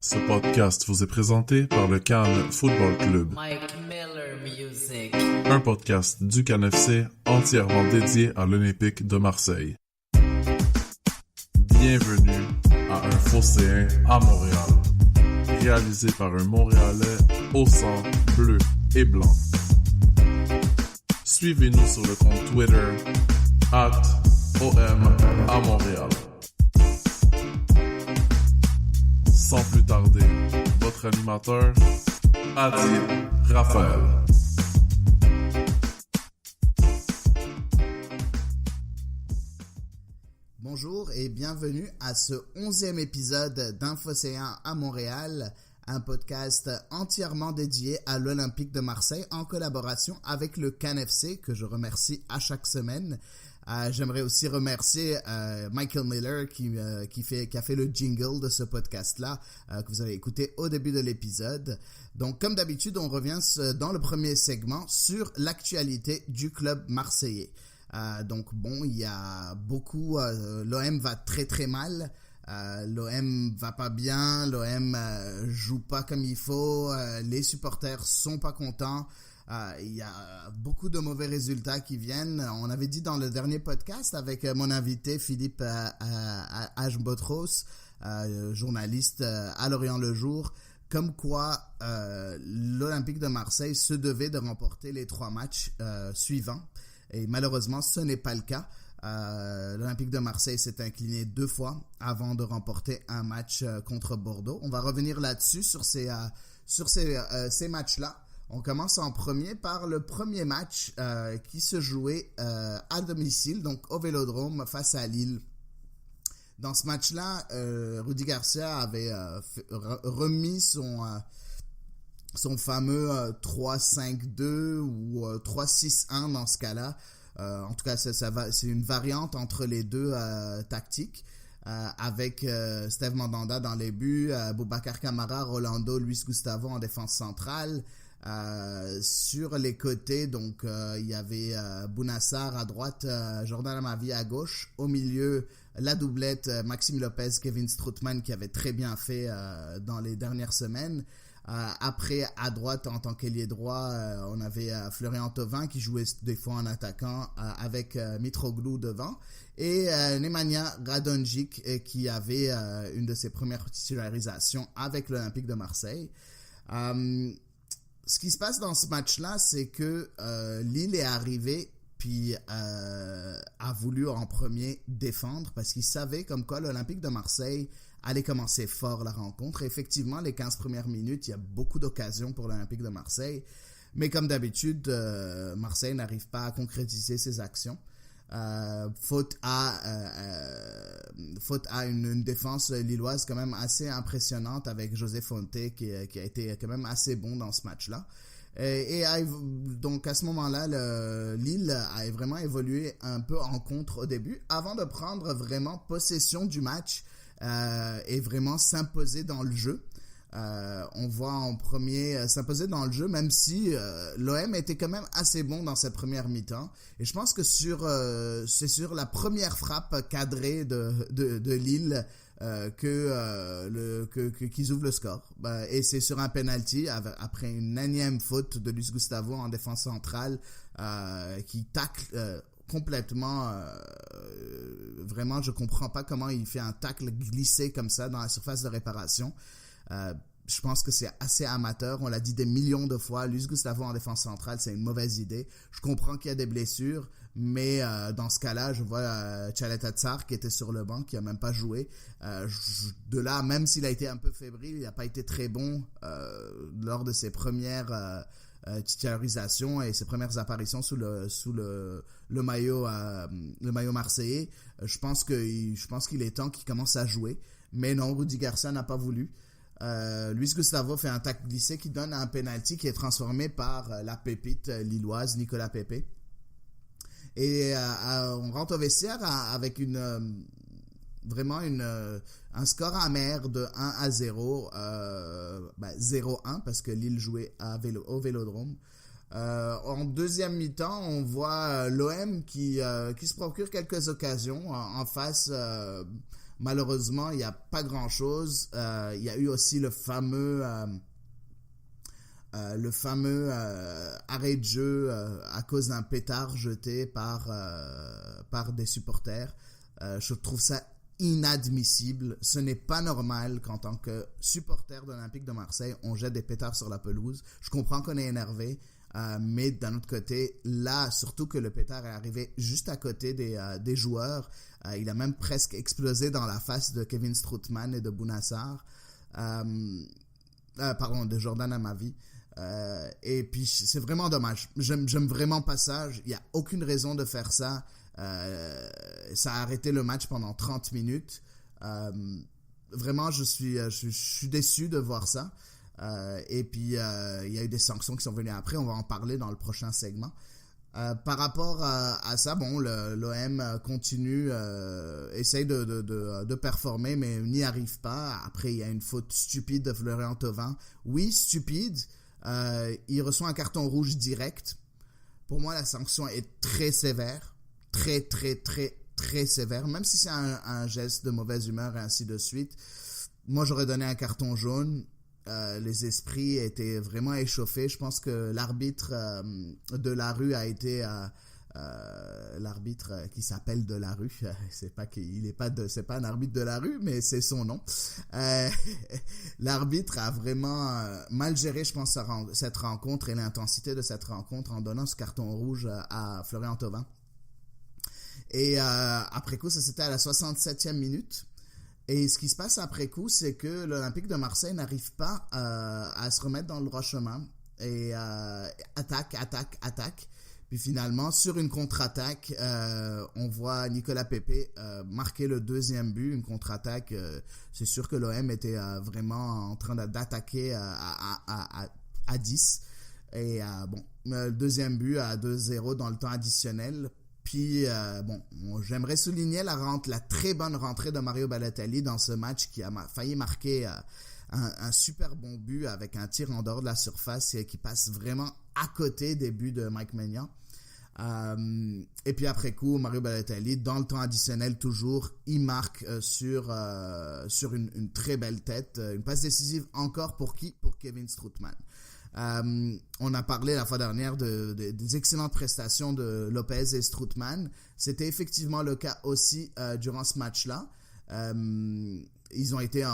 Ce podcast vous est présenté par le Cannes Football Club. Mike Miller Music. Un podcast du Cannes FC entièrement dédié à l'Olympique de Marseille. Bienvenue à Un Phocéen à Montréal. Réalisé par un Montréalais au sang bleu et blanc. Suivez-nous sur le compte Twitter @OM à Montréal. Sans plus tarder, votre animateur, Adil Raphaël. Bonjour et bienvenue à ce 11e épisode d'Un Phocéen à Montréal, un podcast entièrement dédié à l'Olympique de Marseille en collaboration avec le Cannes FC que je remercie à chaque semaine. J'aimerais aussi remercier Michael Miller qui a fait le jingle de ce podcast-là que vous avez écouté au début de l'épisode. Donc, comme d'habitude, on revient dans le premier segment sur l'actualité du club marseillais. Donc, bon, il y a beaucoup... l'OM va très très mal. L'OM va pas bien. L'OM joue pas comme il faut. Les supporters sont pas contents. Il y a beaucoup de mauvais résultats qui viennent. On avait dit dans le dernier podcast avec mon invité Philippe Ajbotros, journaliste à L'Orient Le Jour, comme quoi l'Olympique de Marseille se devait de remporter les 3 matchs suivants. Et malheureusement, ce n'est pas le cas. L'Olympique de Marseille s'est incliné 2 fois avant de remporter un match contre Bordeaux. On va revenir là-dessus sur ces matchs-là. On commence en premier par le premier match qui se jouait à domicile, donc au Vélodrome face à Lille. Dans ce match-là, Rudy Garcia avait remis son fameux 3-5-2 ou 3-6-1 dans ce cas-là. En tout cas, c'est une variante entre les deux tactiques. Avec Steve Mandanda dans les buts, Boubacar Kamara, Rolando, Luis Gustavo en défense centrale. Sur les côtés, donc il y avait Bounassar à droite, Jordan Amavi à gauche. Au milieu, la doublette Maxime Lopez, Kevin Strootman qui avait très bien fait dans les dernières semaines. Après, à droite, en tant qu'ailier droit, on avait Florian Thauvin qui jouait des fois en attaquant avec Mitroglou devant. Et Nemanja Radonjic qui avait une de ses premières titularisations avec l'Olympique de Marseille. Ce qui se passe dans ce match-là, c'est que Lille est arrivé puis a voulu en premier défendre parce qu'il savait comme quoi l'Olympique de Marseille allait commencer fort la rencontre. Et effectivement, les 15 premières minutes, il y a beaucoup d'occasions pour l'Olympique de Marseille. Mais comme d'habitude, Marseille n'arrive pas à concrétiser ses actions. Faute à une défense lilloise quand même assez impressionnante avec José Fonte qui a été quand même assez bon dans ce match-là. Donc à ce moment-là, Lille a vraiment évolué un peu en contre au début avant de prendre vraiment possession du match et vraiment s'imposer dans le jeu. On voit en premier s'imposer dans le jeu, même si l'OM était quand même assez bon dans cette première mi-temps. Et je pense que c'est sur la première frappe cadrée de Lille qu'ils ouvrent le score. Et c'est sur un penalty après une énième faute de Luis Gustavo en défense centrale qui tacle complètement. Vraiment, je comprends pas comment il fait un tacle glissé comme ça dans la surface de réparation. Je pense que c'est assez amateur. On l'a dit des millions de fois. Luis Gustavo en défense centrale, c'est une mauvaise idée. Je comprends qu'il y a des blessures, mais dans ce cas-là, je vois Tchaleta Tsar qui était sur le banc, qui n'a même pas joué. De là, même s'il a été un peu fébrile, il n'a pas été très bon lors de ses premières titularisations et ses premières apparitions sous le maillot marseillais. Je pense qu'il est temps qu'il commence à jouer. Mais non, Rudy Garcia n'a pas voulu. Luis Gustavo fait un tacle glissé qui donne un penalty qui est transformé par la pépite lilloise Nicolas Pepe. Et on rentre au vestiaire avec vraiment un score amer de 1-0, 0-1 parce que Lille jouait au Vélodrome. En deuxième mi-temps, on voit l'OM qui se procure quelques occasions en face. Malheureusement, il n'y a pas grand-chose. Il y a eu aussi le fameux arrêt de jeu à cause d'un pétard jeté par des supporters. Je trouve ça inadmissible. Ce n'est pas normal qu'en tant que supporter de l'Olympique de Marseille, on jette des pétards sur la pelouse. Je comprends qu'on est énervé, mais d'un autre côté, là, surtout que le pétard est arrivé juste à côté des joueurs, il a même presque explosé dans la face de Kevin Strootman et de Bounassar, de Jordan Amavi. Et puis, c'est vraiment dommage. J'aime vraiment pas ça. Il n'y a aucune raison de faire ça. Ça a arrêté le match pendant 30 minutes. Vraiment, je suis déçu de voir ça. Et puis, il y a eu des sanctions qui sont venues après. On va en parler dans le prochain segment. Par rapport à ça, bon, l'OM continue, essaye de performer, mais n'y arrive pas. Après, il y a une faute stupide de Florian Thauvin. Oui, stupide. Il reçoit un carton rouge direct. Pour moi, la sanction est très sévère. Très, très, très, très sévère. Même si c'est un geste de mauvaise humeur et ainsi de suite. Moi, j'aurais donné un carton jaune. Les esprits étaient vraiment échauffés. Je pense que l'arbitre de la rue a été l'arbitre qui s'appelle de la rue. C'est pas un arbitre de la rue, mais c'est son nom. L'arbitre a vraiment mal géré, je pense, cette rencontre et l'intensité de cette rencontre en donnant ce carton rouge à Florian Thauvin. Et après coup, ça c'était à la 67e minute. Et ce qui se passe après coup, c'est que l'Olympique de Marseille n'arrive pas à se remettre dans le droit chemin. Et attaque. Puis finalement, sur une contre-attaque, on voit Nicolas Pepe marquer le deuxième but. Une contre-attaque, c'est sûr que l'OM était vraiment en train d'attaquer à 10. Et le deuxième but à 2-0 dans le temps additionnel. Puis, j'aimerais souligner la très bonne rentrée de Mario Balotelli dans ce match qui a failli marquer un super bon but avec un tir en dehors de la surface et qui passe vraiment à côté des buts de Mike Maignan. Et puis après coup, Mario Balotelli, dans le temps additionnel toujours, il marque sur une très belle tête. Une passe décisive encore pour qui? Pour Kevin Strootman. On a parlé la fois dernière des excellentes prestations de Lopez et Strootman. C'était effectivement le cas aussi durant ce match-là. Ils ont été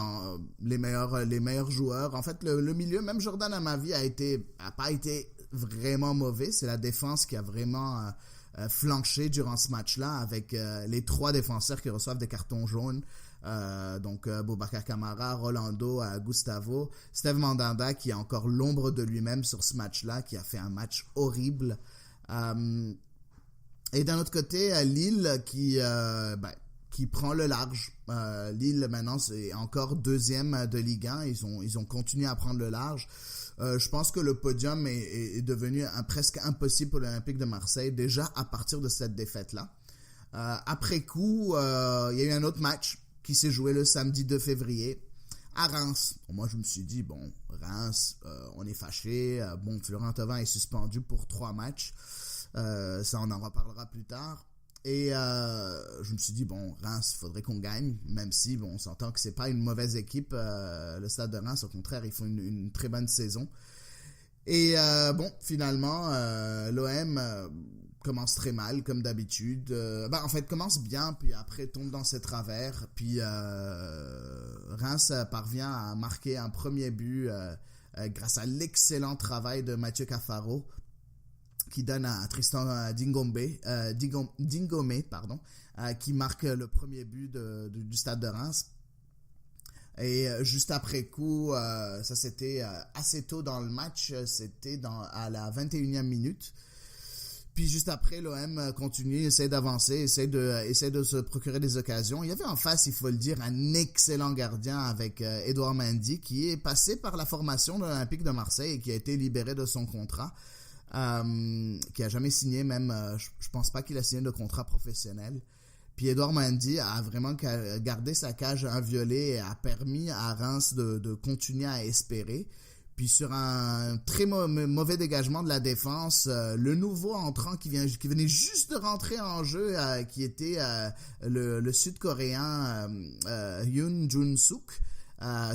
les meilleurs joueurs. En fait, le milieu, même Jordan Amavi a pas été vraiment mauvais. C'est la défense qui a vraiment flanché durant ce match-là avec les 3 défenseurs qui reçoivent des cartons jaunes. Donc Boubacar Kamara, Rolando, Gustavo, Steve Mandanda qui a encore l'ombre de lui-même sur ce match-là, qui a fait un match horrible. Et d'un autre côté, Lille qui prend le large. Lille maintenant c'est encore 2e de Ligue 1. Ils ont continué à prendre le large. Je pense que le podium est devenu presque impossible pour l'Olympique de Marseille déjà à partir de cette défaite-là. Après coup, il y a eu un autre match qui s'est joué le samedi 2 février à Reims. Moi, je me suis dit, bon, Reims, on est fâché. Florian Thauvin est suspendu pour 3 matchs. Ça, on en reparlera plus tard. Et je me suis dit, bon, Reims, il faudrait qu'on gagne, même si, on s'entend que c'est pas une mauvaise équipe. Le Stade de Reims, au contraire, ils font une très bonne saison. Et finalement, l'OM commence très mal, comme d'habitude. En fait, commence bien, puis après tombe dans ses travers. Puis Reims parvient à marquer un premier but grâce à l'excellent travail de Mathieu Cafaro, qui donne à Tristan Dingomé, qui marque le premier but du Stade de Reims. Et juste après coup, ça c'était assez tôt dans le match, c'était à la 21e minute. Puis juste après, l'OM continue, essaie d'avancer, essaie de se procurer des occasions. Il y avait en face, il faut le dire, un excellent gardien avec Edouard Mendy, qui est passé par la formation de l'Olympique de Marseille et qui a été libéré de son contrat, qui a jamais signé, même, je pense pas qu'il a signé de contrat professionnel. Puis Edouard Mendy a vraiment gardé sa cage inviolée et a permis à Reims de continuer à espérer. Puis sur un très mauvais dégagement de la défense, le nouveau entrant qui venait juste de rentrer en jeu, qui était le Sud-Coréen Yoon Jun-suk,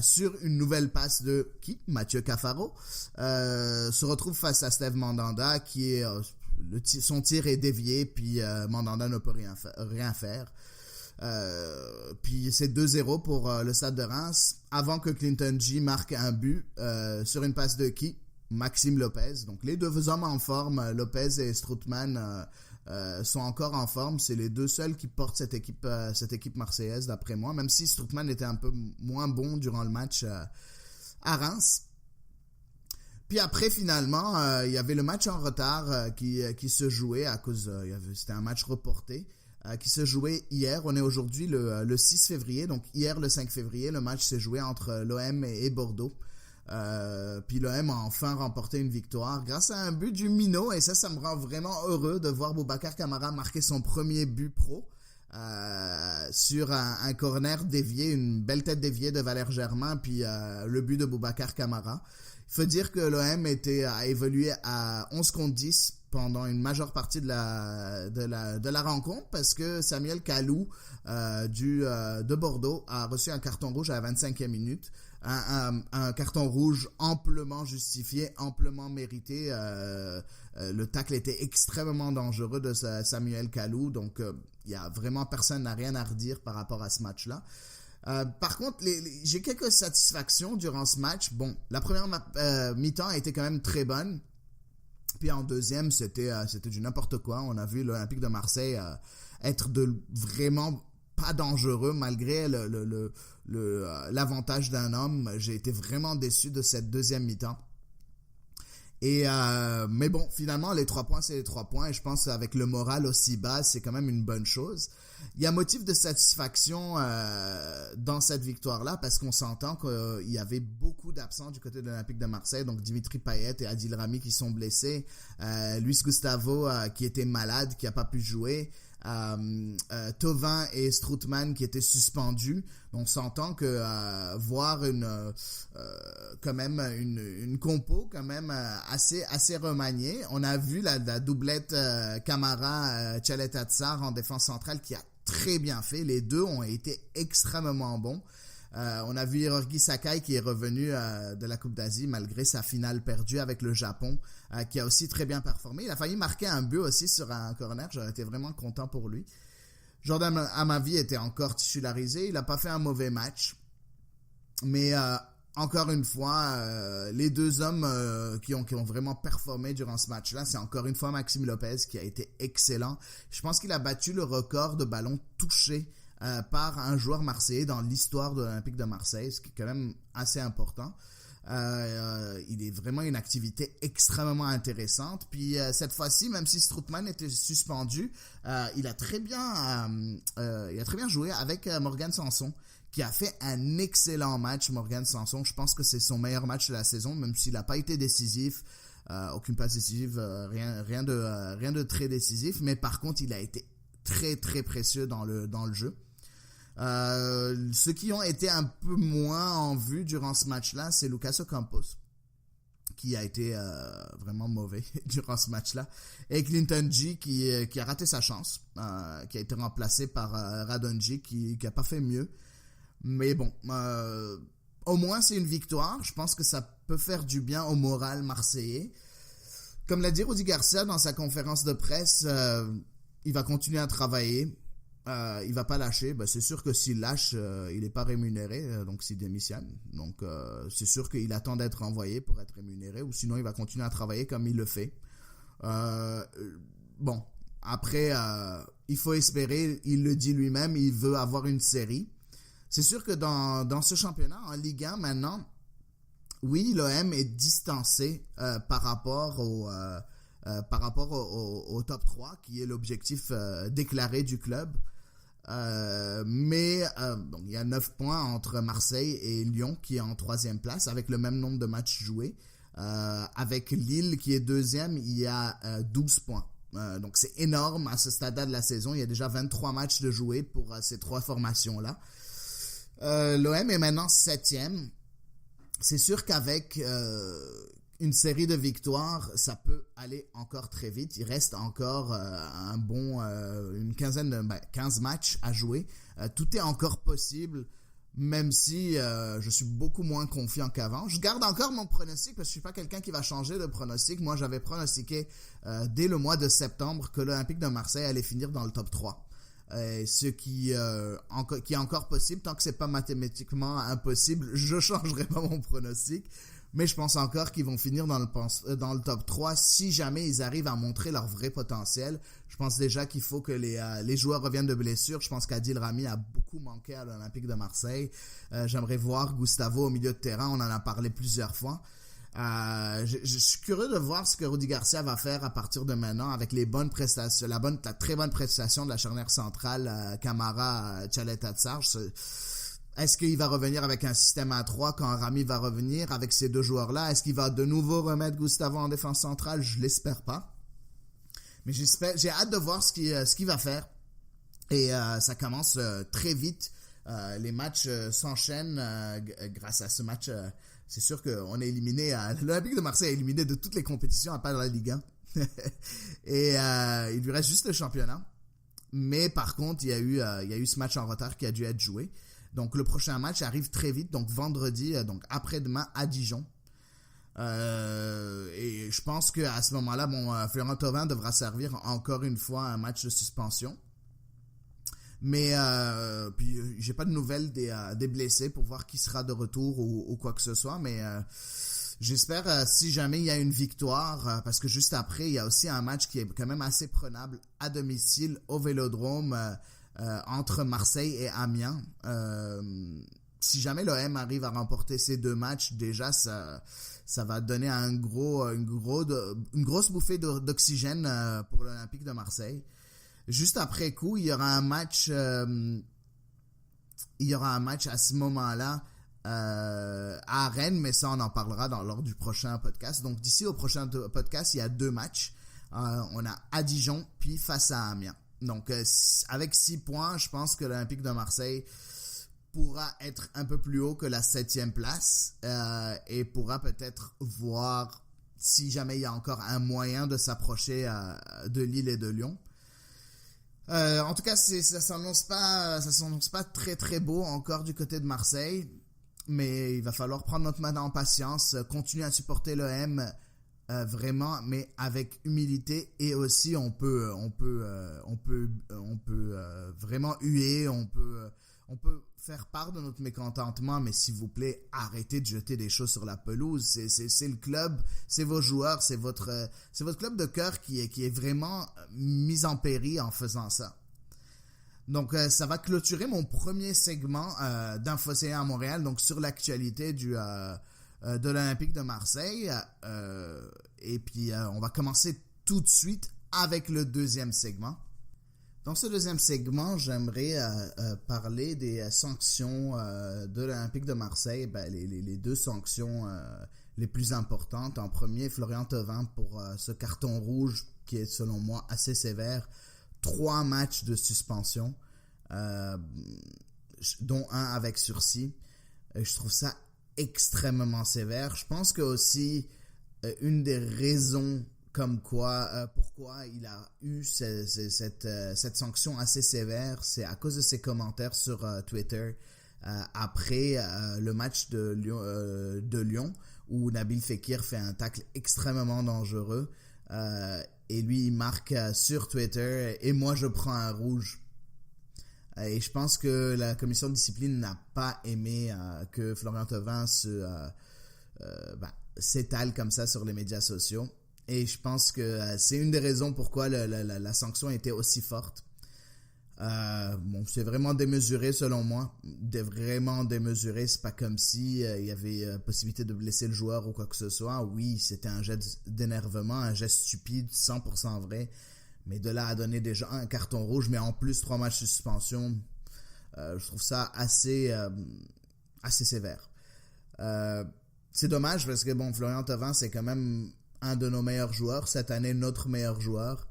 sur une nouvelle passe de Mathieu Cafaro, se retrouve face à Steve Mandanda qui est son tir est dévié, puis Mandanda ne peut rien faire. Puis c'est 2-0 pour le Stade de Reims avant que Clinton G marque un but sur une passe de Maxime Lopez. Donc les deux hommes en forme, Lopez et Strootman, sont encore en forme. C'est les deux seuls qui portent cette équipe marseillaise d'après moi, même si Strootman était un peu moins bon durant le match à Reims. Puis après, finalement, il y avait le match en retard qui se jouait à cause... c'était un match reporté qui se jouait hier. On est aujourd'hui le 6 février. Donc hier, le 5 février, le match s'est joué entre l'OM et Bordeaux. Puis l'OM a enfin remporté une victoire grâce à un but du Minot. Et ça me rend vraiment heureux de voir Boubacar Kamara marquer son premier but pro. Sur un corner dévié, une belle tête déviée de Valère Germain, puis le but de Boubacar Kamara. Il faut dire que l'OM a évolué à 11 contre 10 pendant une majeure partie de la rencontre, parce que Samuel Kalou de Bordeaux a reçu un carton rouge à la 25e minute. Un carton rouge amplement justifié, amplement mérité. Le tacle était extrêmement dangereux de Samuel Kalou, donc il y a vraiment personne n'a rien à redire par rapport à ce match-là. Par contre, j'ai quelques satisfactions durant ce match. Bon, la première mi-temps a été quand même très bonne. Puis en deuxième, c'était du n'importe quoi. On a vu l'Olympique de Marseille être vraiment pas dangereux malgré l'avantage d'un homme. J'ai été vraiment déçu de cette deuxième mi-temps. Mais bon, finalement, les 3 points, c'est les 3 points. Et je pense qu'avec le moral aussi bas, c'est quand même une bonne chose. Il y a motif de satisfaction dans cette victoire-là, parce qu'on s'entend qu'il y avait beaucoup d'absents du côté de l'Olympique de Marseille. Donc Dimitri Payet et Adil Rami qui sont blessés. Luis Gustavo qui était malade, qui n'a pas pu jouer. Thauvin et Strootman qui étaient suspendus. On s'entend que voir quand même une compo quand même assez remaniée. On a vu la doublette Camara Tchaleta Tsar en défense centrale qui a très bien fait. Les deux ont été extrêmement bons. On a vu Hiroki Sakai qui est revenu de la Coupe d'Asie malgré sa finale perdue avec le Japon, qui a aussi très bien performé. Il a failli marquer un but aussi sur un corner. J'aurais été vraiment content pour lui. Jordan Amavi était encore titularisé. Il n'a pas fait un mauvais match. Mais encore une fois, les deux hommes qui ont vraiment performé durant ce match-là, c'est encore une fois Maxime Lopez qui a été excellent. Je pense qu'il a battu le record de ballons touchés par un joueur marseillais dans l'histoire de l'Olympique de Marseille, ce qui est quand même assez important. Il est vraiment une activité extrêmement intéressante. Puis cette fois-ci, même si Strootman était suspendu, il a très bien joué avec Morgan Sanson, qui a fait un excellent match. Morgan Sanson, je pense que c'est son meilleur match de la saison, même s'il n'a pas été décisif. Aucune passe décisive, rien de très décisif, mais par contre il a été très très précieux dans le jeu. Ceux qui ont été un peu moins en vue durant ce match-là, c'est Lucas Ocampos, qui a été vraiment mauvais durant ce match-là, et Clinton G qui a raté sa chance, qui a été remplacé par Radonji qui a pas fait mieux. Mais bon, au moins c'est une victoire. Je pense que ça peut faire du bien au moral marseillais. Comme l'a dit Rudy Garcia dans sa conférence de presse, il va continuer à travailler. Il va pas lâcher. C'est sûr que s'il lâche, il n'est pas rémunéré, donc s'il démissionne. Donc c'est sûr qu'il attend d'être envoyé pour être rémunéré, ou sinon il va continuer à travailler comme il le fait. Bon, après, il faut espérer, il le dit lui-même, il veut avoir une série. C'est sûr que dans ce championnat, en Ligue 1 maintenant, oui, l'OM est distancé par rapport au top 3, qui est l'objectif déclaré du club. Mais il y a 9 points entre Marseille et Lyon qui est en 3e place avec le même nombre de matchs joués. Avec Lille qui est 2e, il y a 12 points. Donc c'est énorme à ce stade-là de la saison. Il y a déjà 23 matchs de joués pour ces 3 formations-là. L'OM est maintenant 7e. c'est sûr qu'avec une série de victoires, ça peut aller encore très vite. Il reste encore une 15 matchs à jouer. Tout est encore possible, même si je suis beaucoup moins confiant qu'avant. Je garde encore mon pronostic parce que je suis pas quelqu'un qui va changer de pronostic. Moi, j'avais pronostiqué dès le mois de septembre que l'Olympique de Marseille allait finir dans le top 3. Ce qui est encore possible. Tant que c'est pas mathématiquement impossible, je changerai pas mon pronostic. Mais je pense encore qu'ils vont finir dans le top 3 si jamais ils arrivent à montrer leur vrai potentiel. Je pense déjà qu'il faut que les joueurs reviennent de blessures. Je pense qu'Adil Rami a beaucoup manqué à l'Olympique de Marseille. J'aimerais voir Gustavo au milieu de terrain. On en a parlé plusieurs fois. Je suis curieux de voir ce que Rudy Garcia va faire à partir de maintenant avec les bonnes prestations, la très bonne prestation de la charnière centrale Camara, Tchaleta-Tsar. Est-ce qu'il va revenir avec un système à 3 quand Rami va revenir avec ces deux joueurs-là? Est-ce qu'il va de nouveau remettre Gustavo en défense centrale? Je l'espère pas. Mais j'ai hâte de voir ce qu'il va faire. Et ça commence très vite. Les matchs s'enchaînent grâce à ce match. C'est sûr qu'on est éliminé. L'Olympique de Marseille est éliminé de toutes les compétitions à part la Ligue 1. Et il lui reste juste le championnat. Mais par contre, il y a eu ce match en retard qui a dû être joué. Donc, le prochain match arrive très vite, donc vendredi, donc après-demain à Dijon. Et je pense qu'à ce moment-là, Florent Thauvin devra servir encore une fois un match de suspension. Mais puis j'ai pas de nouvelles des blessés pour voir qui sera de retour ou quoi que ce soit. Mais j'espère si jamais il y a une victoire, parce que juste après, il y a aussi un match qui est quand même assez prenable à domicile au Vélodrome. Entre Marseille et Amiens. Si jamais l'OM arrive à remporter ces deux matchs, déjà ça va donner une grosse bouffée d'oxygène pour l'Olympique de Marseille. Juste après coup, il y aura un match à ce moment-là à Rennes, mais ça on en parlera lors du prochain podcast. Donc d'ici au prochain podcast, il y a deux matchs. On a à Dijon puis face à Amiens. Donc, avec 6 points, je pense que l'Olympique de Marseille pourra être un peu plus haut que la 7e place et pourra peut-être voir si jamais il y a encore un moyen de s'approcher de Lille et de Lyon. En tout cas, ça s'annonce pas très très beau encore du côté de Marseille, mais il va falloir prendre notre mal en patience, continuer à supporter l'OM. Vraiment, mais avec humilité, et aussi on peut vraiment huer, on peut faire part de notre mécontentement, mais s'il vous plaît, arrêtez de jeter des choses sur la pelouse. C'est le club, c'est vos joueurs, c'est votre club de cœur qui est vraiment mis en péril en faisant ça. Donc, ça va clôturer mon premier segment d'Infocéan à Montréal, donc sur l'actualité de l'Olympique de Marseille. Et puis, on va commencer tout de suite avec le deuxième segment. Dans ce deuxième segment, j'aimerais parler des sanctions de l'Olympique de Marseille. Les deux sanctions les plus importantes. En premier, Florian Thauvin pour ce carton rouge qui est selon moi assez sévère. 3 matchs de suspension, dont un avec sursis. Je trouve ça extrêmement sévère. Je pense que aussi une des raisons pourquoi il a eu cette sanction assez sévère, c'est à cause de ses commentaires sur Twitter après le match de Lyon où Nabil Fekir fait un tacle extrêmement dangereux et lui il marque sur Twitter et moi je prends un rouge. Et je pense que la commission de discipline n'a pas aimé que Florian Thauvin s'étale comme ça sur les médias sociaux. Et je pense que c'est une des raisons pourquoi la sanction était aussi forte. C'est vraiment démesuré selon moi. Vraiment démesuré. C'est pas comme si il y avait possibilité de blesser le joueur ou quoi que ce soit. Oui, c'était un geste d'énervement, un geste stupide, 100% vrai. Mais de là à donner déjà un carton rouge, mais en plus 3 matchs de suspension, je trouve ça assez sévère. C'est dommage parce que Florian Thauvin, c'est quand même un de nos meilleurs joueurs. Cette année, notre meilleur joueur.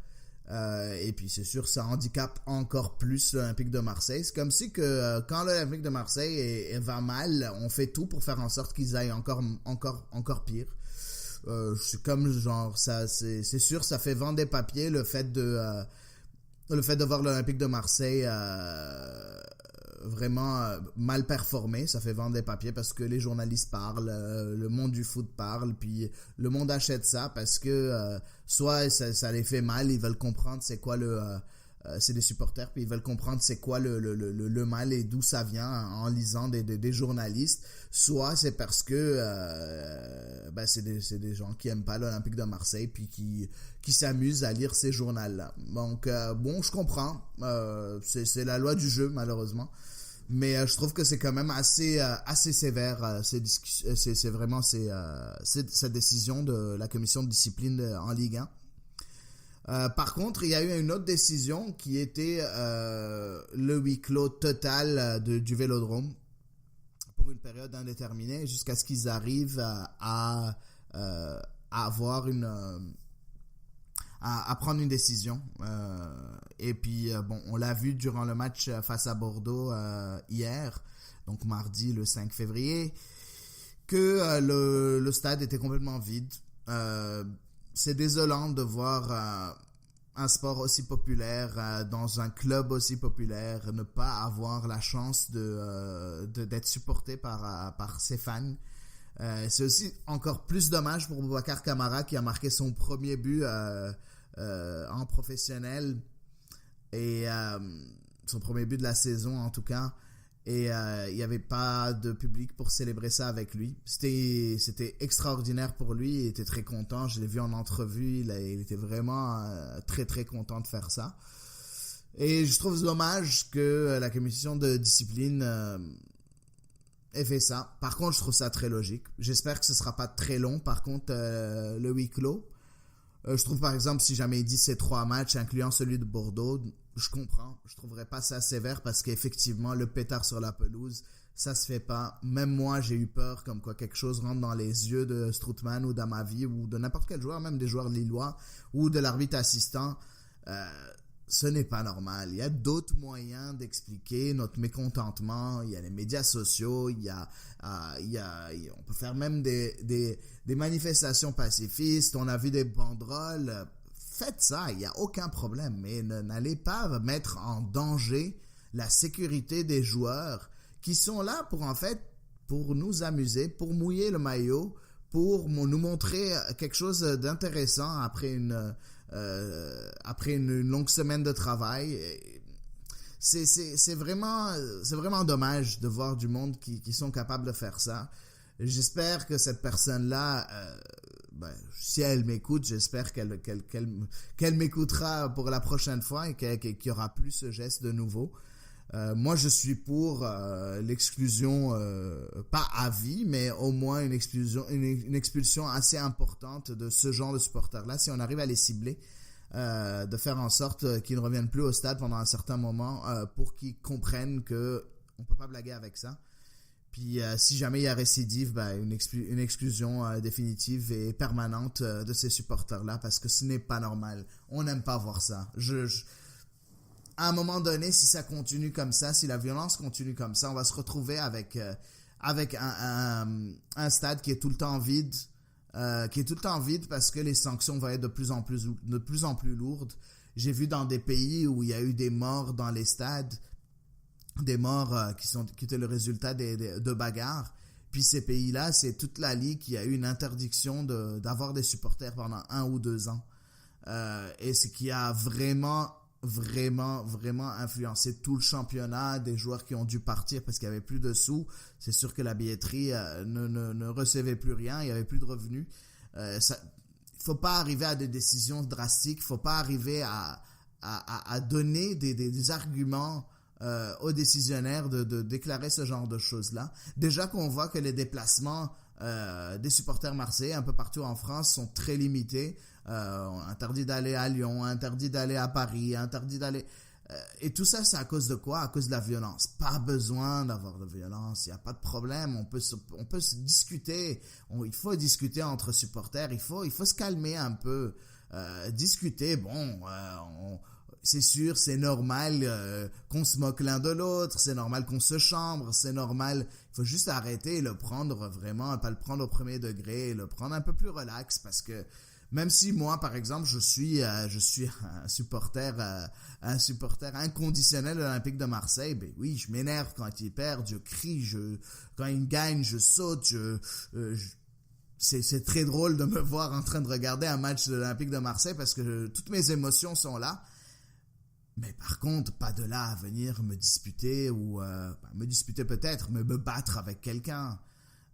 Et puis c'est sûr, ça handicape encore plus l'Olympique de Marseille. C'est comme si que quand l'Olympique de Marseille va mal, on fait tout pour faire en sorte qu'ils aillent encore pire. C'est comme genre ça, c'est sûr, ça fait vendre des papiers le fait de voir l'Olympique de Marseille vraiment mal performer, ça fait vendre des papiers parce que les journalistes parlent, le monde du foot parle, puis le monde achète ça parce que soit ça les fait mal, ils veulent comprendre c'est quoi c'est des supporters, puis ils veulent comprendre c'est quoi le mal et d'où ça vient en lisant des journalistes, soit c'est parce que c'est des gens qui aiment pas l'Olympique de Marseille puis qui s'amusent à lire ces journaux-là. Donc bon, je comprends, c'est la loi du jeu malheureusement, mais je trouve que c'est quand même assez sévère c'est vraiment cette décision de la commission de discipline en Ligue 1. Par contre, il y a eu une autre décision qui était le huis clos total du Vélodrome pour une période indéterminée jusqu'à ce qu'ils arrivent à avoir à prendre une décision. Et puis, on l'a vu durant le match face à Bordeaux hier, donc mardi le 5 février, que le stade était complètement vide. C'est désolant de voir un sport aussi populaire dans un club aussi populaire ne pas avoir la chance d'être supporté par ses fans. C'est aussi encore plus dommage pour Boubacar Kamara qui a marqué son premier but en professionnel et son premier but de la saison en tout cas. Et il n'y avait pas de public pour célébrer ça avec lui. C'était extraordinaire pour lui, il était très content, je l'ai vu en entrevue, il était vraiment très très content de faire ça. Et je trouve dommage que la commission de discipline ait fait ça. Par contre, je trouve ça très logique. J'espère que ce ne sera pas très long, par contre, le huis clos. Je trouve par exemple, si jamais il dit ces 3 matchs, incluant celui de Bordeaux, je comprends. Je trouverais pas ça sévère parce qu'effectivement, le pétard sur la pelouse, ça se fait pas. Même moi, j'ai eu peur comme quoi quelque chose rentre dans les yeux de Strootman ou d'Amavi ou de n'importe quel joueur, même des joueurs lillois ou de l'arbitre assistant. Ce n'est pas normal. Il y a d'autres moyens d'expliquer notre mécontentement. Il y a les médias sociaux, on peut faire même des manifestations pacifistes. On a vu des banderoles. Faites ça, il n'y a aucun problème. Mais n'allez pas mettre en danger la sécurité des joueurs qui sont là pour nous amuser, pour mouiller le maillot, pour nous montrer quelque chose d'intéressant après une longue semaine de travail. C'est vraiment dommage de voir du monde qui sont capables de faire ça. J'espère que cette personne-là, si elle m'écoute, j'espère qu'elle m'écoutera pour la prochaine fois et qu'il n'y aura plus ce geste de nouveau. Moi, je suis pour l'exclusion, pas à vie, mais au moins une expulsion assez importante de ce genre de supporters-là. Si on arrive à les cibler, de faire en sorte qu'ils ne reviennent plus au stade pendant un certain moment pour qu'ils comprennent qu'on ne peut pas blaguer avec ça. Puis si jamais il y a récidive, une exclusion définitive et permanente de ces supporters-là parce que ce n'est pas normal. On n'aime pas voir ça. À un moment donné, si ça continue comme ça, si la violence continue comme ça, on va se retrouver avec un stade qui est tout le temps vide, parce que les sanctions vont être de plus en plus lourdes. J'ai vu dans des pays où il y a eu des morts dans les stades, des morts qui étaient le résultat de bagarres. Puis ces pays-là, c'est toute la ligue qui a eu une interdiction d'avoir des supporters pendant 1 ou 2 ans. Et ce qui a vraiment influencé tout le championnat, des joueurs qui ont dû partir parce qu'il n'y avait plus de sous. C'est sûr que la billetterie ne recevait plus rien, il n'y avait plus de revenus. Il faut pas arriver à des décisions drastiques, il faut pas arriver à donner des arguments aux décisionnaires de déclarer ce genre de choses-là. Déjà qu'on voit que les déplacements des supporters marseillais un peu partout en France sont très limités. Interdit d'aller à Lyon, interdit d'aller à Paris, interdit d'aller... et tout ça, c'est à cause de quoi? À cause de la violence. Pas besoin d'avoir de violence, il n'y a pas de problème, on peut se discuter, il faut discuter entre supporters, il faut se calmer un peu. discuter. Bon, c'est sûr, c'est normal qu'on se moque l'un de l'autre, c'est normal qu'on se chambre, c'est normal. Il faut juste arrêter et le prendre vraiment, pas le prendre au premier degré, le prendre un peu plus relax, parce que même si moi, par exemple, je suis un supporter inconditionnel de l'Olympique de Marseille, ben oui, je m'énerve quand ils perdent, je crie, quand ils gagnent, je saute, c'est très drôle de me voir en train de regarder un match de l'Olympique de Marseille parce que toutes mes émotions sont là. Mais par contre, pas de là à venir me disputer ou me disputer peut-être, mais me battre avec quelqu'un.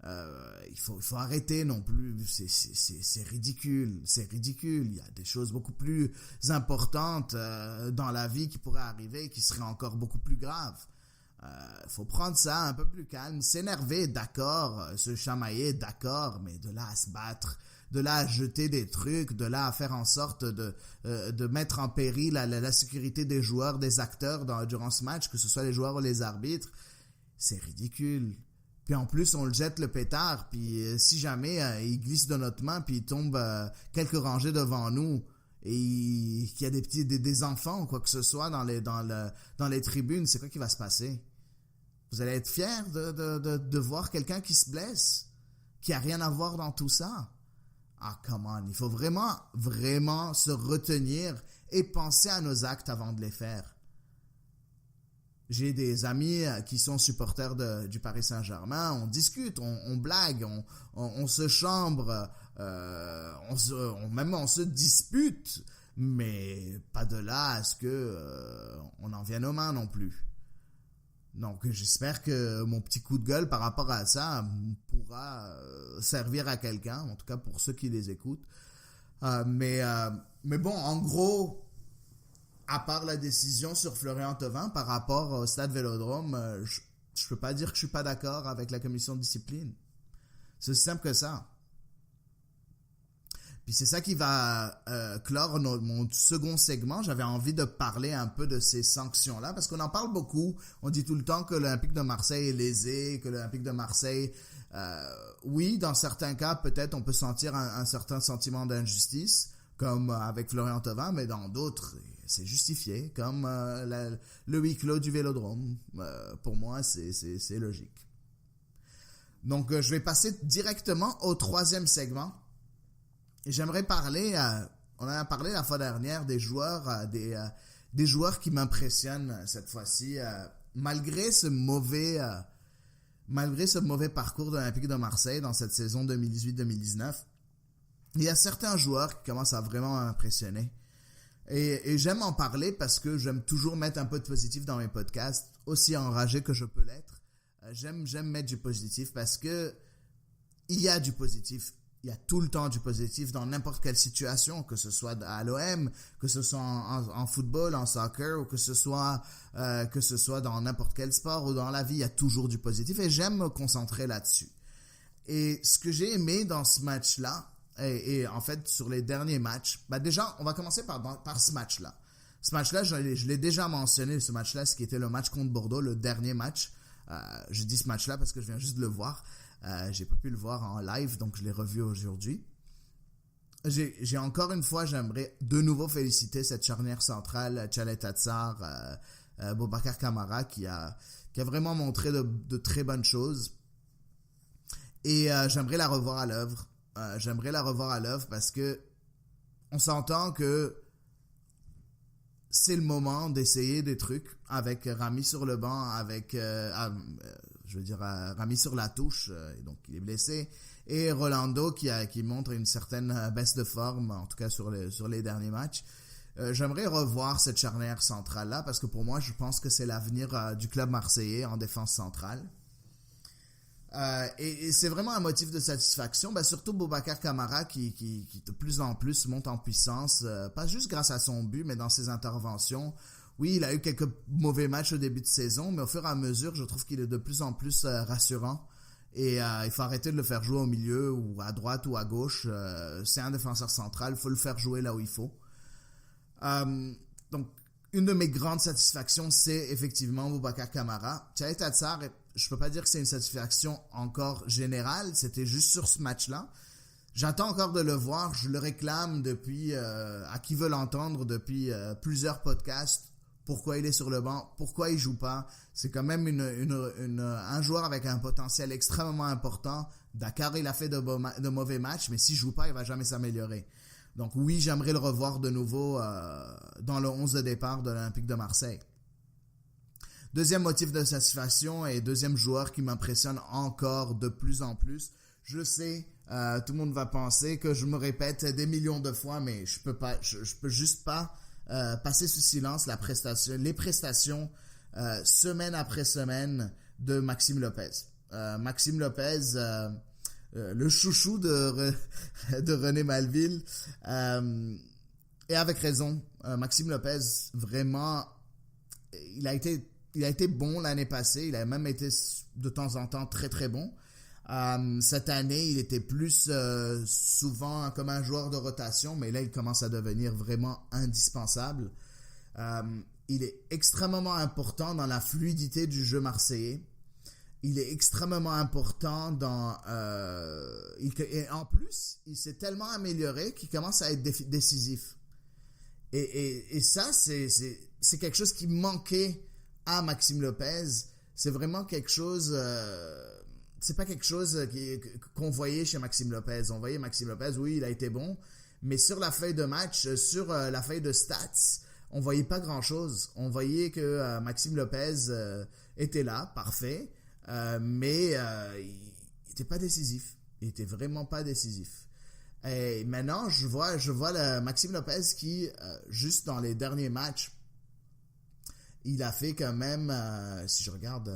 Il faut arrêter non plus. C'est ridicule, c'est ridicule. Il y a des choses beaucoup plus importantes dans la vie qui pourraient arriver, qui seraient encore beaucoup plus graves. Faut prendre ça un peu plus calme, s'énerver, d'accord, se chamailler, d'accord, mais de là à se battre, de là à jeter des trucs, de là à faire en sorte de mettre en péril la sécurité des joueurs, des acteurs durant ce match, que ce soit les joueurs ou les arbitres, c'est ridicule. Puis en plus, on le jette le pétard, puis si jamais il glisse de notre main, puis il tombe quelques rangées devant nous, et qu'il y a des enfants ou quoi que ce soit dans les tribunes, c'est quoi qui va se passer? Vous allez être fiers de voir quelqu'un qui se blesse, qui a rien à voir dans tout ça? Ah, come on, il faut vraiment, vraiment se retenir et penser à nos actes avant de les faire. J'ai des amis qui sont supporters du Paris Saint-Germain, on discute, on blague, on se chambre, on se dispute, mais pas de là à ce que on en vienne aux mains non plus. Donc j'espère que mon petit coup de gueule par rapport à ça pourra servir à quelqu'un, en tout cas pour ceux qui les écoutent. Mais bon, en gros, à part la décision sur Florian Thauvin par rapport au Stade Vélodrome, je peux pas dire que je suis pas d'accord avec la commission de discipline. C'est aussi simple que ça. Puis c'est ça qui va clore mon second segment. J'avais envie de parler un peu de ces sanctions-là, parce qu'on en parle beaucoup. On dit tout le temps que l'Olympique de Marseille est lésé, que l'Olympique de Marseille... oui, dans certains cas, peut-être on peut sentir un certain sentiment d'injustice, comme avec Florian Thauvin, mais dans d'autres, c'est justifié, comme le huis clos du Vélodrome. Pour moi, c'est logique. Donc, je vais passer directement au troisième segment. Et j'aimerais parler, on en a parlé la fois dernière, des joueurs qui m'impressionnent cette fois-ci, malgré ce mauvais parcours de l'Olympique de Marseille dans cette saison 2018-2019. Il y a certains joueurs qui commencent à vraiment m'impressionner. Et j'aime en parler parce que j'aime toujours mettre un peu de positif dans mes podcasts, aussi enragé que je peux l'être. J'aime mettre du positif parce que il y a du positif. Il y a tout le temps du positif dans n'importe quelle situation, que ce soit à l'OM, que ce soit en football, en soccer, ou que ce soit dans n'importe quel sport ou dans la vie, il y a toujours du positif et j'aime me concentrer là-dessus. Et ce que j'ai aimé dans ce match-là, et en fait sur les derniers matchs, déjà on va commencer par ce match-là. Ce match-là, je l'ai déjà mentionné, ce match-là, ce qui était le match contre Bordeaux, le dernier match. Je dis ce match-là parce que je viens juste de le voir. J'ai pas pu le voir en live, donc je l'ai revu aujourd'hui. J'ai encore une fois, j'aimerais de nouveau féliciter cette charnière centrale, Tchaleta Tatsar, Boubacar Kamara, qui a vraiment montré de très bonnes choses. Et j'aimerais la revoir à l'œuvre. Parce que on s'entend que c'est le moment d'essayer des trucs avec Rami sur le banc, avec Rami sur la touche, et donc il est blessé, et Rolando qui montre une certaine baisse de forme, en tout cas sur les derniers matchs. J'aimerais revoir cette charnière centrale là parce que pour moi je pense que c'est l'avenir du club marseillais en défense centrale. Et c'est vraiment un motif de satisfaction, surtout Boubacar Kamara qui de plus en plus monte en puissance, pas juste grâce à son but mais dans ses interventions. Oui, il a eu quelques mauvais matchs au début de saison, mais au fur et à mesure, je trouve qu'il est de plus en plus rassurant. Et il faut arrêter de le faire jouer au milieu ou à droite ou à gauche. C'est un défenseur central, il faut le faire jouer là où il faut. Donc, une de mes grandes satisfactions, c'est effectivement Boubacar Kamara. Tchaleta Tatsar, je peux pas dire que c'est une satisfaction encore générale, c'était juste sur ce match-là. J'attends encore de le voir, je le réclame depuis, à qui veut l'entendre, depuis plusieurs podcasts. Pourquoi il est sur le banc, pourquoi il joue pas. C'est quand même un joueur avec un potentiel extrêmement important. Dakar, il a fait de mauvais matchs, mais s'il joue pas, il va jamais s'améliorer. Donc oui, j'aimerais le revoir de nouveau dans le 11 de départ de l'Olympique de Marseille. Deuxième motif de satisfaction et deuxième joueur qui m'impressionne encore de plus en plus. Je sais, tout le monde va penser que je me répète des millions de fois, mais je peux juste pas passer sous silence les prestations semaine après semaine de Maxime Lopez. Maxime Lopez, le chouchou de René Malville, et avec raison. Maxime Lopez, vraiment, il a été bon l'année passée. Il a même été de temps en temps très très bon. Cette année, il était plus souvent comme un joueur de rotation, mais là, il commence à devenir vraiment indispensable. Il est extrêmement important dans la fluidité du jeu marseillais. Il est extrêmement important et en plus, il s'est tellement amélioré qu'il commence à être décisif. Et ça, c'est quelque chose qui manquait à Maxime Lopez. C'est vraiment quelque chose... c'est pas quelque chose qu'on voyait chez Maxime Lopez. On voyait Maxime Lopez, oui, il a été bon, mais sur la feuille de match, sur la feuille de stats, on voyait pas grand-chose. On voyait que Maxime Lopez était là, parfait, mais il était pas décisif. Il était vraiment pas décisif. Et maintenant, je vois le Maxime Lopez qui, juste dans les derniers matchs, il a fait quand même, si je regarde,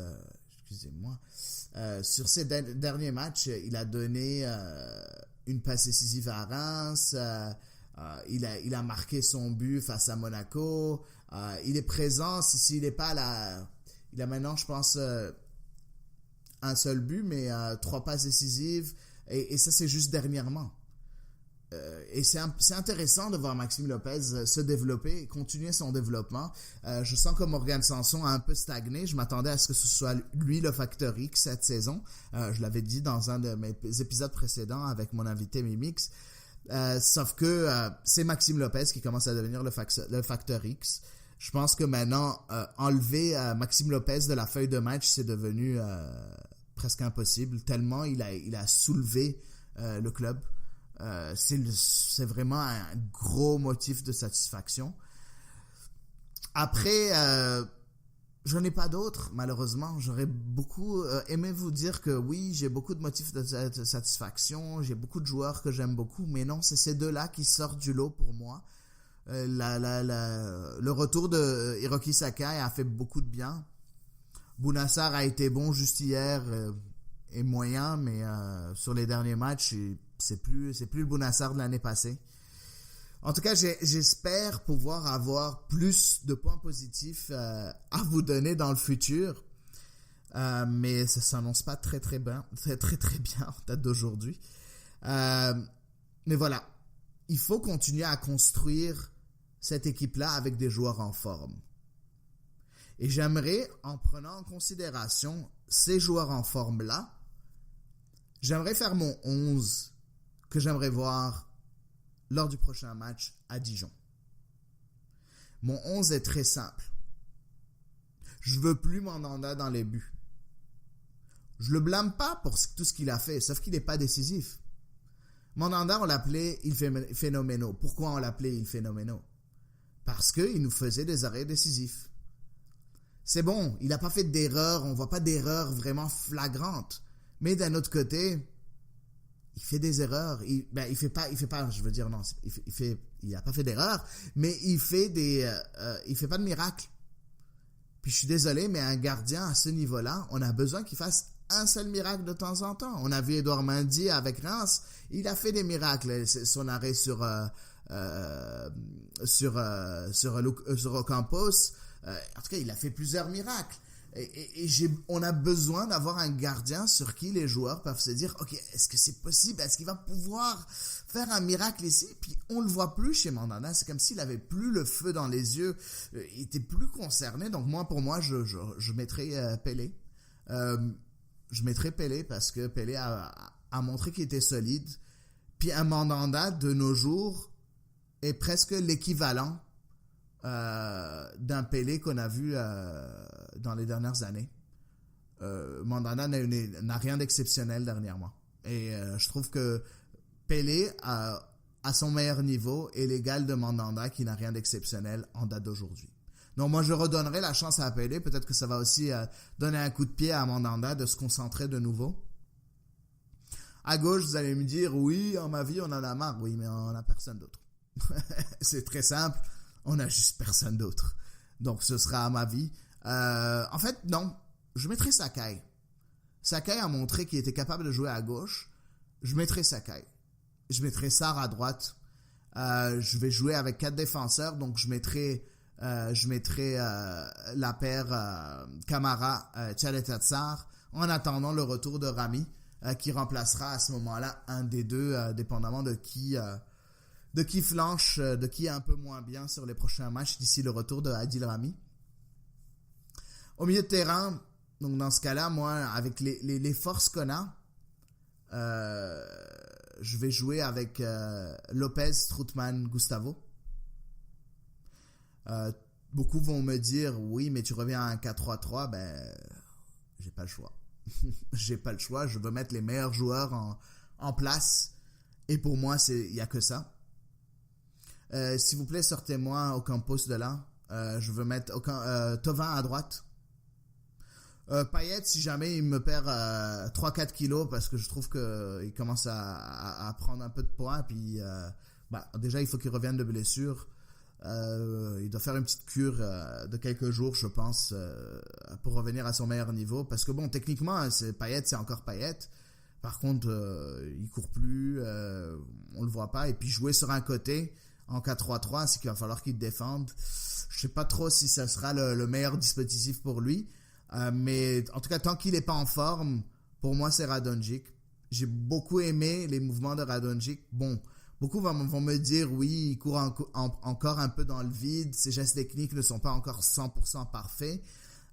excusez-moi, sur ces derniers matchs, il a donné une passe décisive à Reims, il a marqué son but face à Monaco, il est présent, s'il n'est pas là, il a maintenant, je pense, un seul but, mais 3 passes décisives, et ça c'est juste dernièrement. Et c'est intéressant de voir Maxime Lopez se développer et continuer son développement. Je sens que Morgan Sanson a un peu stagné. Je m'attendais à ce que ce soit lui le facteur X cette saison. Je l'avais dit dans un de mes épisodes précédents avec mon invité Mimix. Sauf que c'est Maxime Lopez qui commence à devenir le facteur X. Je pense que maintenant, enlever Maxime Lopez de la feuille de match, c'est devenu presque impossible, tellement il a soulevé le club. C'est vraiment un gros motif de satisfaction. Après, je n'en ai pas d'autres, malheureusement. J'aurais beaucoup aimé vous dire que oui, j'ai beaucoup de motifs de satisfaction, j'ai beaucoup de joueurs que j'aime beaucoup, mais non, c'est ces deux-là qui sortent du lot pour moi. Le retour de Hiroki Sakai a fait beaucoup de bien. Bounassar a été bon juste hier et moyen, mais sur les derniers matchs, c'est plus le Bounassar de l'année passée. En tout cas, j'espère pouvoir avoir plus de points positifs à vous donner dans le futur. Mais ça s'annonce pas très bien en date d'aujourd'hui. Mais voilà, il faut continuer à construire cette équipe-là avec des joueurs en forme. Et j'aimerais, en prenant en considération ces joueurs en forme-là, j'aimerais faire mon 11 que j'aimerais voir lors du prochain match à Dijon. Mon 11 est très simple. Je veux plus Mandanda dans les buts. Je le blâme pas pour tout ce qu'il a fait, sauf qu'il n'est pas décisif. Mandanda, on l'appelait Il Phénoménaux. Pourquoi on l'appelait Il Phénoménaux? Parce qu'il nous faisait des arrêts décisifs. C'est bon, il n'a pas fait d'erreur, on voit pas d'erreur vraiment flagrante. Mais d'un autre côté, il fait des erreurs. Il fait pas, je veux dire, non, il a pas fait d'erreur, mais il fait pas de miracle. Puis je suis désolé, mais un gardien à ce niveau-là, on a besoin qu'il fasse un seul miracle de temps en temps. On a vu Edouard Mendy avec Reims, il a fait des miracles. Son arrêt sur Ocampos, en tout cas, il a fait plusieurs miracles. On a besoin d'avoir un gardien sur qui les joueurs peuvent se dire, ok, est-ce que c'est possible? Est-ce qu'il va pouvoir faire un miracle ici? Puis on le voit plus chez Mandanda. C'est comme s'il avait plus le feu dans les yeux. Il était plus concerné. Donc pour moi, je mettrais Pelé. Je mettrais Pelé parce que Pelé a montré qu'il était solide. Puis un Mandanda, de nos jours, est presque l'équivalent d'un Pelé qu'on a vu dans les dernières années. Mandanda n'a rien d'exceptionnel dernièrement. Et je trouve que Pelé, à son meilleur niveau, est l'égal de Mandanda qui n'a rien d'exceptionnel en date d'aujourd'hui. Donc moi, je redonnerai la chance à Pelé. Peut-être que ça va aussi donner un coup de pied à Mandanda de se concentrer de nouveau. À gauche, vous allez me dire, oui, en ma vie, on en a marre. Oui, mais on n'a personne d'autre. C'est très simple. On n'a juste personne d'autre. Donc, ce sera à ma vie. En fait, non. Je mettrai Sakai. Sakai a montré qu'il était capable de jouer à gauche. Je mettrai Sakai. Je mettrai Sarr à droite. Je vais jouer avec 4 défenseurs. Donc, je mettrai la paire Camara, Tchaleta Sarr en attendant le retour de Rami qui remplacera à ce moment-là un des deux, dépendamment de qui flanche, de qui est un peu moins bien sur les prochains matchs d'ici le retour de Adil Rami. Au milieu de terrain, donc dans ce cas-là, moi, avec les forces qu'on a, je vais jouer avec Lopez, Strootman, Gustavo. Beaucoup vont me dire, oui, mais tu reviens à un 4-3-3, ben, j'ai pas le choix. J'ai pas le choix, je veux mettre les meilleurs joueurs en place. Et pour moi, il y a que ça. S'il vous plaît, sortez-moi Ocampos de là. Je veux mettre Thauvin à droite. Payet, si jamais il me perd 3-4 kilos, parce que je trouve qu'il commence à prendre un peu de poids. Puis, déjà, il faut qu'il revienne de blessure. Il doit faire une petite cure de quelques jours, je pense, pour revenir à son meilleur niveau. Parce que bon, techniquement, Payet, c'est encore Payet. Par contre, il court plus, on le voit pas. Et puis jouer sur un côté en 4-3-3, c'est qu'il va falloir qu'il défende. Je sais pas trop si ça sera le meilleur dispositif pour lui. Mais en tout cas, tant qu'il est pas en forme, pour moi, c'est Radonjic. J'ai beaucoup aimé les mouvements de Radonjic. Bon, beaucoup vont me dire, oui, il court encore un peu dans le vide. Ses gestes techniques ne sont pas encore 100% parfaits.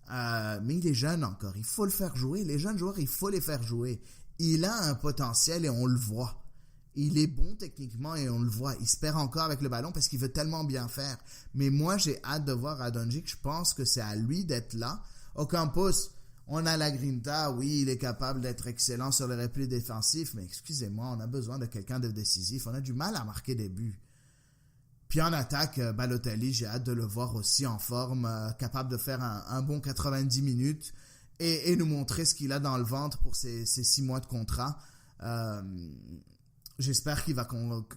Mais il est jeune encore. Il faut le faire jouer. Les jeunes joueurs, il faut les faire jouer. Il a un potentiel et on le voit. Il est bon techniquement et on le voit. Il se perd encore avec le ballon parce qu'il veut tellement bien faire. Mais moi, j'ai hâte de voir Radonjic. Je pense que c'est à lui d'être là. Ocampos, on a la grinta. Oui, il est capable d'être excellent sur les replis défensifs. Mais excusez-moi, on a besoin de quelqu'un de décisif. On a du mal à marquer des buts. Puis en attaque, Balotelli, j'ai hâte de le voir aussi en forme, capable de faire un bon 90 minutes et nous montrer ce qu'il a dans le ventre pour ces 6 mois de contrat. J'espère qu'il va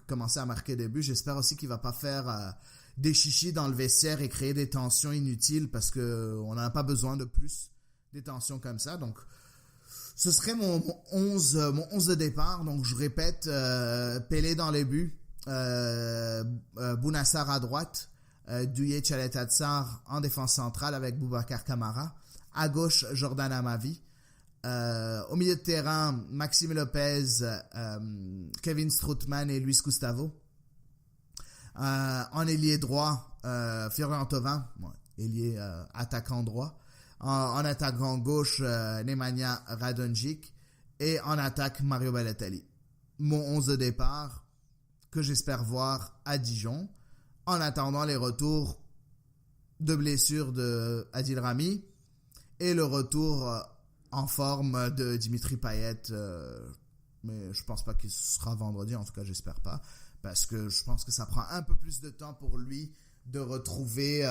commencer à marquer des buts. J'espère aussi qu'il va pas faire des chichis dans le vestiaire et créer des tensions inutiles parce que on n'en a pas besoin de plus des tensions comme ça. Donc, ce serait mon 11 de départ. Donc, je répète, Pelé dans les buts, Bounassar à droite, Douillet Tchaleta Sarr en défense centrale avec Boubacar Kamara. À gauche, Jordan Amavi. Au milieu de terrain, Maxime Lopez, Kevin Strootman et Luis Gustavo. En ailier droit, Florian Thauvin, ailier attaquant droit. En attaquant gauche, Nemanja Radonjic. Et en attaque, Mario Balotelli. Mon 11 de départ, que j'espère voir à Dijon, en attendant les retours de blessure de Adil Rami et le retour en forme de Dimitri Payet, mais je pense pas qu'il sera vendredi, en tout cas j'espère pas, parce que je pense que ça prend un peu plus de temps pour lui de retrouver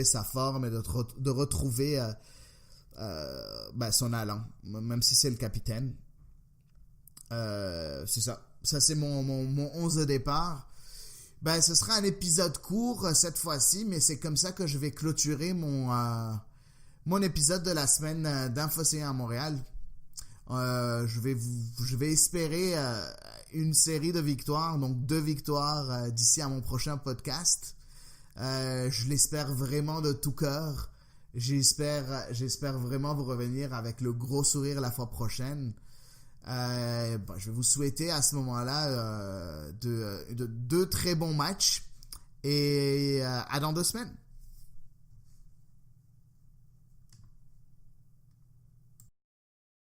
sa forme et de retrouver son allant, même si c'est le capitaine. C'est ça. Ça, c'est mon 11 de départ. Ce sera un épisode court cette fois-ci, mais c'est comme ça que je vais clôturer mon épisode de la semaine d'Infocéen à Montréal. Je vais espérer une série de victoires, donc 2 victoires d'ici à mon prochain podcast. Je l'espère vraiment de tout cœur. J'espère vraiment vous revenir avec le gros sourire la fois prochaine. Je vais vous souhaiter à ce moment-là de 2 très bons matchs et à dans 2 semaines.